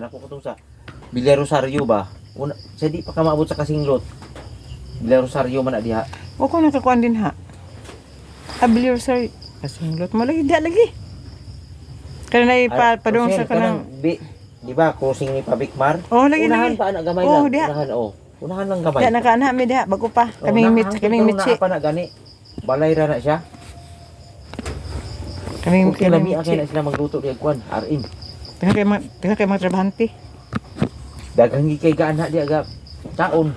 Ako ko sa Villa Rosario ba? Una, sa di pa ka maabot sa Kasinglot. Villa Rosario man na diha. O ko nakakuan din ha. Abilir sir. Kasinglot mo lagi lagi. Kana na padung sa kanang di ba crossing ni Pabikmar? Oh lagi Unahan lagi. pa anak gamay Oh, lang. diha. Unahan Unahan lang gamay. Ya nakaana mi diha bago pa. Kaming mitsi. pa na gani. Balay ra na siya. Kaming Okay lami mitsi. na sila magluto di agkuan. Arin. Tengah kay mga trabahante. Daghang gikay gaana di aga taon.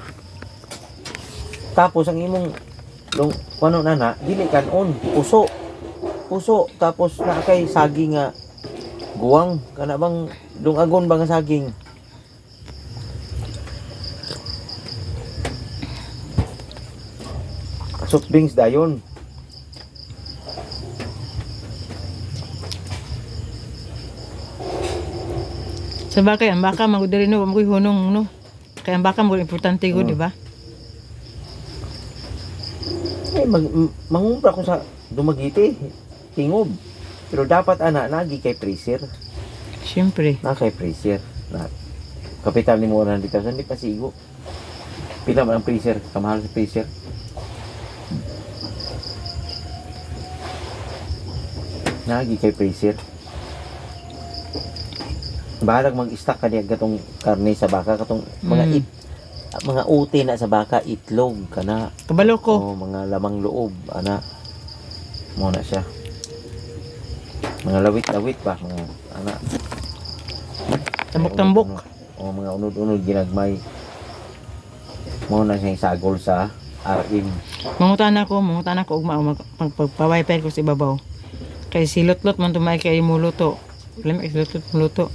Tapos ang imong kuno nana dili kanon puso. Puso tapos na kay saging nga guwang kana bang dungagon ba nga saging. Soft drinks dayon. Sa bakay ang baka magudiri no magoy hunong no. Kaya ang baka mo importante ko, di ba? Eh mangumpra ko sa Dumaguete, tingob. Pero dapat ana nagi kay freezer. Siyempre. Na kay freezer. Na kapital ni mo 100,000 di pa sigo. Pila man ang freezer, kamahal sa freezer. Nagi kay freezer. Balag mag-stock ka diya gatong karne sa baka katong mga uti na sa baka itlog kana. Kabalo ko. Oh, mga lamang loob ana. Mo na siya. Mga lawit-lawit ba mga ana. Tambok-tambok. O mga unod-unod ginagmay. Mo na siyang sagol sa RM. Mangutan ako ugma pagpa-wifi ko sa ibabaw. Kay silot-lot man tumay kay muluto. Alam mo silot-lot muluto.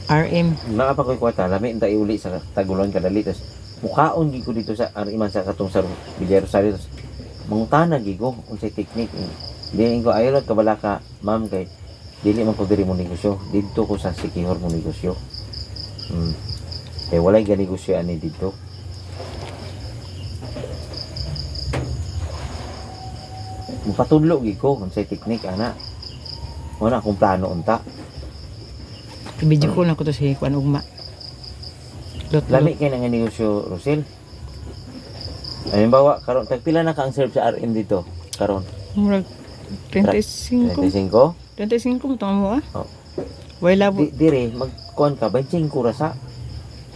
RM. Nakapakoy kwata lami inta iuli sa Tagulon kadali tas mukhaon gi ko dito sa RM sa katong sa Villa Rosario tas mangutana gi ko unsay technique. Dili ko ayo lang kabala ka ma'am kay dili man ko diri mo negosyo didto ko sa Sikihor mo negosyo. Kay walay ganegosyo ani dito. Mupatudlo gi ko unsay technique ana. Wala akong plano unta. Video ko na ko to si kuan ugma. Lami kay nga negosyo Rosel. Halimbawa karon tagpila na ka ang serve sa RM dito karon. Murag 35. 35. 35 mo tama mo ah. Oh. Way labo. Dire magkuan ka 25 rasa.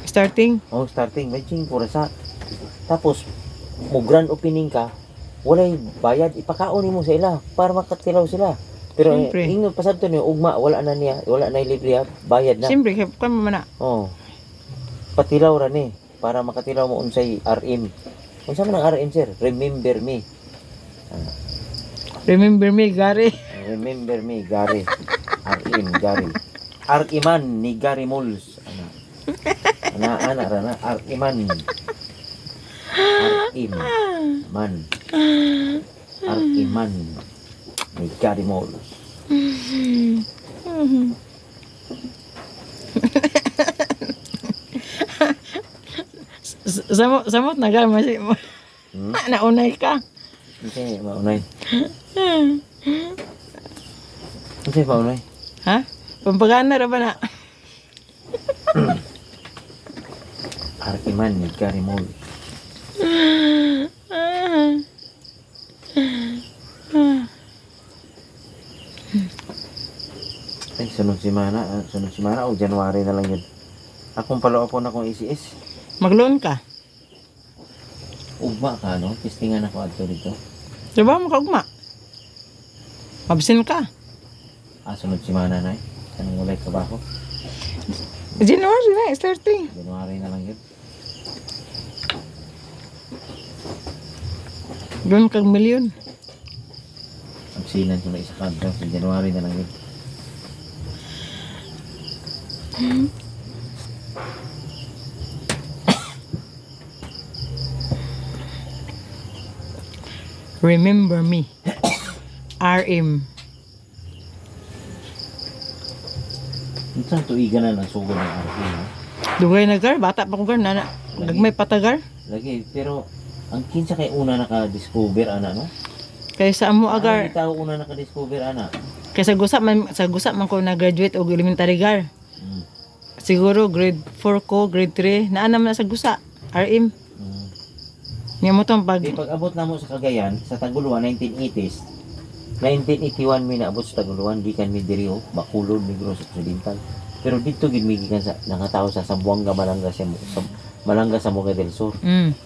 Starting. Oh, starting 25 rasa. Tapos mo grand opening ka, walay bayad ipakaon nimo sa ila para makatilaw sila. Pero ingno pasabto ni ugma wala na libre bayad na. Siyempre kay kan mo na. Oh. Patilaw ra ni para makatilaw mo unsay RM. Unsa man ang RM sir? Remember me. Remember me, Gary. Remember me, Gary. RM Gary. Arkiman ni Gary Moles. Ana ra na Arkiman. Arkiman ni Gary Moles. Samot na ka masi mo. Naunay ka. Okay, maunay. Okay, maunay. Ha? Pampagana ra ba na? Arkiman ni Gary Moles. Ay, sunod semana o January na lang yun. Akong palo-upon akong ECS. Mag-loan ka. Ugma ka, no? Testingan ako adto dito. Diba mo ka ugma? Mabsin ka. Sunod semana na eh. Anong walay ka ba ako? January na, starting. January na lang yun. Doon kag milyon. Absinan ko na isa kanto. Sa January na lang yun. Remember me. RM. Saan tuigan na ng sugo ng RP, no? Dugay na gar, bata pa ko gar, nana. Nagmay patagar. Lagi, pero ang kinsa kay una naka-discover, ana, no? Kaya sa amo agar, Ano tao una naka-discover, ana? Kaya sa gusa man ko na-graduate og elementary gar. Mm. Siguro grade 4 ko, grade 3, naa naman na sa gusa. RM. Mm. Niya mo tong pag... Di pag-abot na mo sa Cagayan, sa Taguluan, 1980s, 1981 mi naabot sa Taguluan, di kan mi diri o, Bacolod, Negros Occidental. Pero dito gid mi gikan sa nangatao sa Zamboanga, Malanga sa Malanga sa Moga del Sur.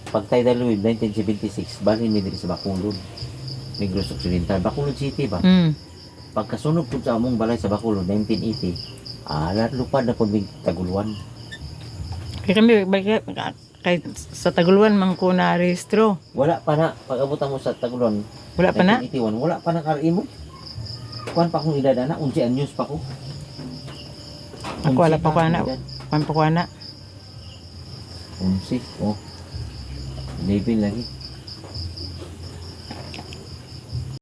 Pag tayo daloy 1976, balhin mi diri sa Bacolod, Negros Occidental, Bacolod City ba? Pagkasunod po sa among balay sa Bacolod 1980, lupad na po mi Taguluan. Kaya kami, kay sa Taguluan man ko na rehistro. Wala pa na pag-abot mo sa Taguluan. Wala pa na? 1981, wala pa na RE mo. Kuan pa akong edad na, 11 anyos pa ko. Ako wala pa ko akong na. edad. Pan pa ko na. 11, oh. 11 lagi.